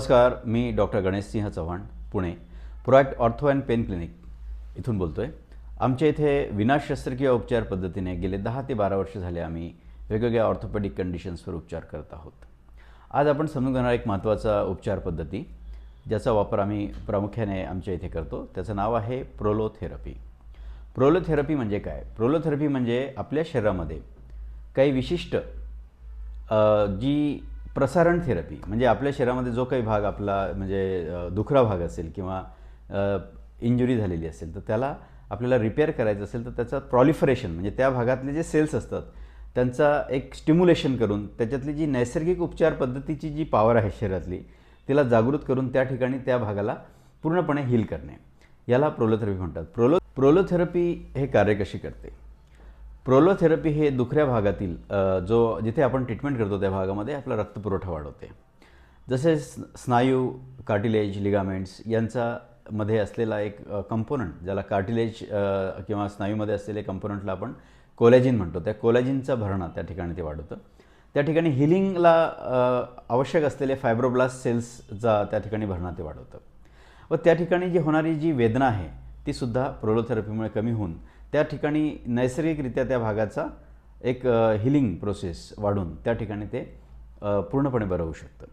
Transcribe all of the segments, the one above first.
नमस्कार, मी doctor Ganesh Singh Chavan, Pune. Proact ortho and pain clinic इथून बोलतो आहे. आमच्या इथे विना शस्त्रक्रिया उपचार पद्धतीने गेले 10 ते 12 वर्ष झाले आम्ही वेगवेगळ्या ऑर्थोपेडिक कंडिशन्सवर उपचार करत आहोत. आज आपण समजून घेणार एक महत्त्वाचा उपचार पद्धती ज्याचा वापर आम्ही प्रामुख्याने आमच्या इथे करतो. त्याचं नाव आहे प्रोलोथेरपी. प्रोलोथेरपी म्हणजे काय? प्रोलोथेरपी म्हणजे आपल्या शरीरामध्ये काही विशिष्ट जी प्रसारण थेरपी म्हणजे आपल्या शरीरामध्ये जो काही भाग आपला म्हणजे दुखरा भाग असेल किंवा इंजुरी झालेली असेल तर त्याला आपल्याला रिपेअर करायचं असेल तर त्याचं प्रॉलिफरेशन म्हणजे त्या भागातले जे सेल्स असतात त्यांचा एक स्टिम्युलेशन करून त्याच्यातली जी नैसर्गिक उपचार पद्धतीची जी पॉवर आहे शरीरातली तिला जागृत करून त्या ठिकाणी त्या भागाला पूर्णपणे हील करणे, याला प्रोलोथेरपी म्हणतात. प्रोलोथेरपी हे कार्य कशी करते? प्रोलोथेरपी हे दुखऱ्या भागातील जिथे आपण ट्रीटमेंट करतो त्या भागामध्ये आपला रक्तपुरवठा वाढवते. जसे स्नायू, कार्टिलेज, लिगामेंट्स यांचा मध्ये असलेला एक कंपोनंट ज्याला कार्टिलेज किंवा स्नायूमध्ये असलेले कंपोनंटला आपण कोलॅजिन म्हणतो, त्या कोलॅजिनचा भरणा त्या ठिकाणी ते वाढवतं. त्या ठिकाणी हिलिंगला आवश्यक असलेले फायब्रोब्लास्ट सेल्सचा त्या ठिकाणी भरणा ते वाढवतं व त्या ठिकाणी जी होणारी जी वेदना आहे तीसुद्धा प्रोलोथेरपीमुळे कमी होऊन त्या ठिकाणी नैसर्गिकरित्या त्या भागाचा एक हिलिंग प्रोसेस वाढून त्या ठिकाणी ते पूर्णपणे बरं होऊ शकतं.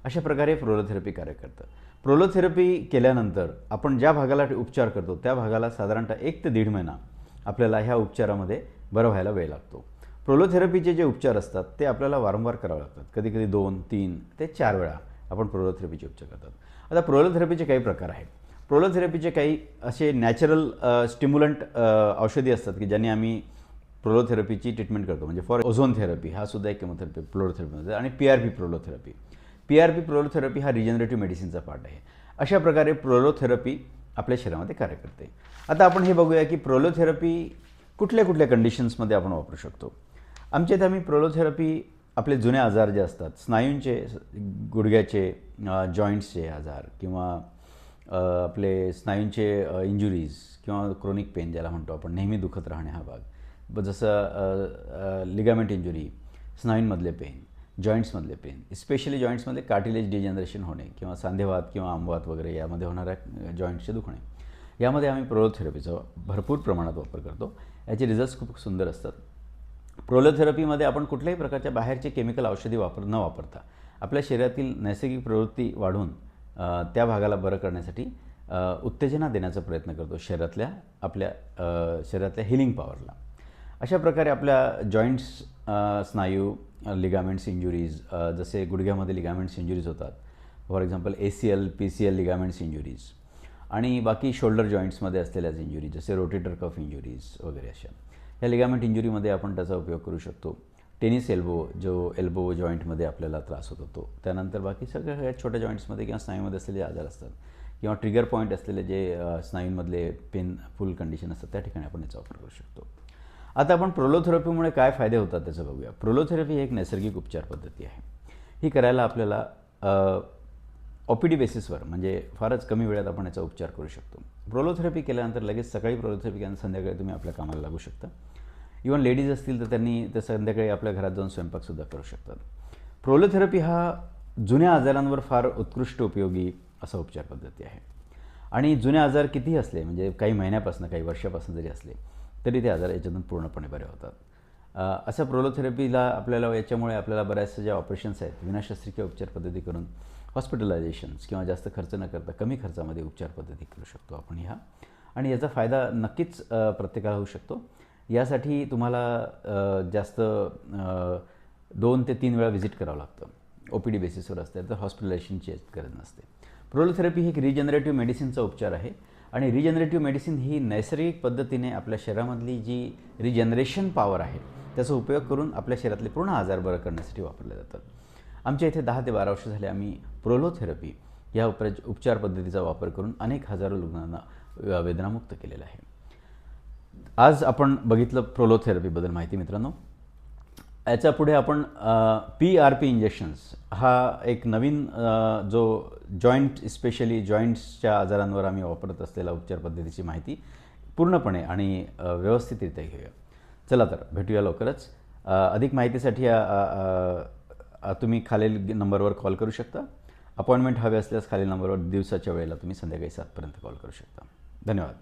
अशा प्रकारे प्रोलोथेरपी कार्य करतं. प्रोलोथेरपी केल्यानंतर आपण ज्या भागाला उपचार करतो त्या भागाला साधारणतः 1 ते 1.5 महिना आपल्याला ह्या उपचारामध्ये बरं व्हायला वेळ लागतो. प्रोलोथेरपीचे जे उपचार असतात ते आपल्याला वारंवार करावे लागतात. कधीकधी 2, 3 ते 4 वेळा आपण प्रोलोथेरपीचे उपचार करतात. आता प्रोलोथेरपीचे काही प्रकार आहेत. प्रोलोथेरपीचे काही असे नॅचरल स्टिम्युलंट औषधी असतात की ज्यांनी आम्ही प्रोलोथेरपीची ट्रीटमेंट करतो. म्हणजे फॉर ओझोन थेरपी हा सुद्धा एक केमोथेरपी प्रोलोथेरपीमध्ये आणि PRP प्रोलोथेरपी. PRP प्रोलोथेरपी हा रिजनरेटिव्ह मेडिसिनचा पार्ट आहे. अशा प्रकारे प्रोलोथेरपी आपल्या शरीरामध्ये कार्य करते. आता आपण हे बघूया की प्रोलोथेरपी कुठल्या कुठल्या कंडिशन्समध्ये आपण वापरू शकतो. आमच्या इथे आम्ही प्रोलोथेरपी आपले जुने आजार जे असतात स्नायूंचे, गुडघ्याचे, जॉईंट्सचे आजार किंवा आपले स्नायूंचे इंजुरीज किंवा क्रोनिक पेन ज्याला म्हणतो आपण, नेहमी दुखत राहणे हा भाग, जसं लिगामेंट इंजुरी, स्नायूंमधले पेन, जॉईंट्समधले पेन, स्पेशली जॉईंट्समध्ये कार्टिलेज डिजनरेशन होणे किंवा सांधेवात किंवा आंबवात वगैरे यामध्ये होणाऱ्या जॉईंट्सचे दुखणे, यामध्ये आम्ही प्रोलोथेरपीचा भरपूर प्रमाणात वापर करतो. याचे रिझल्ट्स खूप सुंदर असतात. प्रोलोथेरपीमध्ये आपण कुठल्याही प्रकारच्या बाहेरचे केमिकल औषधी न वापरता आपल्या शरीरातील नैसर्गिक प्रवृत्ती वाढवून त्या भागाला बरं करण्यासाठी उत्तेजना देण्याचा प्रयत्न करतो आपल्या शरीरातल्या हिलिंग पॉवरला. अशा प्रकारे आपल्या जॉईंट्स, स्नायू, लिगामेंट्स इंजुरीज, जसे गुडघ्यामध्ये लिगामेंट्स इंजुरीज होतात, for example ACL, PCL ligaments injuries, आणि बाकी शोल्डर जॉईंट्समध्ये असलेल्या इंजुरीज जसे रोटेटर कफ इंजुरीज वगैरे अशा या लिगामेंट इंजुरीमध्ये आपण त्याचा उपयोग करू शकतो. टेनिस एल्बो, जो एल्बो जॉईंटमध्ये आपल्याला त्रास होत होतो, त्यानंतर बाकी सगळ्या छोट्या जॉईंट्समध्ये किंवा स्नायूमध्ये असलेले आजार असतात किंवा ट्रिगर पॉईंट असलेले जे स्नायूंमधले पेनफुल कंडिशन असतात त्या ठिकाणी आपण याचा वापर करू शकतो. आता आपण प्रोलोथेरपीमुळे काय फायदे होतात त्याचं बघूया. प्रोलोथेरपी ही एक नैसर्गिक उपचार पद्धती आहे. ही करायला आपल्याला OPD बेसिसवर म्हणजे फारच कमी वेळात आपण याचा उपचार करू शकतो. प्रोलोथेरपी केल्यानंतर लगेच सकाळी प्रोलोथेरपी केल्यानंतर संध्याकाळी तुम्ही आपल्या कामाला लागू शकता. इव्हन लेडीज असतील तर त्यांनी ते संध्याकाळी आपल्या घरात जाऊन स्वयंपाकसुद्धा करू शकतात. प्रोलोथेरपी हा जुन्या आजारांवर फार उत्कृष्ट उपयोगी असा उपचार पद्धती आहे. आणि जुने आजार कितीही असले म्हणजे काही महिन्यापासून काही वर्षापासून जरी असले तरी ते आजार याच्यातून पूर्णपणे बरे होतात. अशा प्रोलोथेरपीला याच्यामुळे आपल्याला बऱ्याचशा ज्या ऑपरेशन्स आहेत विना शस्त्रक्रिया उपचार पद्धती करून हॉस्पिटलायझेशन्स किंवा जास्त खर्च न करता कमी खर्चामध्ये उपचार पद्धती करू शकतो आपण ह्या, आणि याचा फायदा नक्कीच प्रत्येकाला होऊ शकतो. यासाठी तुम्हाला जास्त 2 ते 3 वेळा व्हिजिट करावं लागतं. OPD बेसिसवर असते तर हॉस्पिटलायझेशनची गरज नसते. प्रोलोथेरपी ही एक रिजनरेटिव्ह मेडिसिनचा उपचार आहे आणि रिजनरेटिव्ह मेडिसिन ही नैसर्गिक पद्धतीने आपल्या शरीरामधली जी रिजनरेशन पॉवर आहे त्याचा उपयोग करून आपल्या शरीरातले पूर्ण आजार बरं करण्यासाठी वापरले जातात. आमच्या इथे 10 ते 12 वर्ष झाले आम्ही प्रोलोथेरपी या उपचार पद्धतीचा वापर करून अनेक हजारो रुग्णांना वेदनामुक्त केलेलं आहे. आज आपण बघितलं प्रोलोथेरपीबद्दल माहिती मित्रांनो. याच्या पुढे आपण PRP इंजेक्शन्स हा एक नवीन जो जॉईंट स्पेशली जॉईंट्सच्या आजारांवर आम्ही वापरत असलेला उपचार पद्धतीची माहिती पूर्णपणे आणि व्यवस्थितरित्या घेऊया. चला तर भेटूया लवकरच. अधिक माहितीसाठी तुम्ही खालील नंबरवर कॉल करू शकता अपॉइंटमेंट हवे असल्यास खालील नंबरवर दिवसाच्या वेळेला तुम्ही संध्याकाळी 7 पर्यंत कॉल करू शकता. धन्यवाद.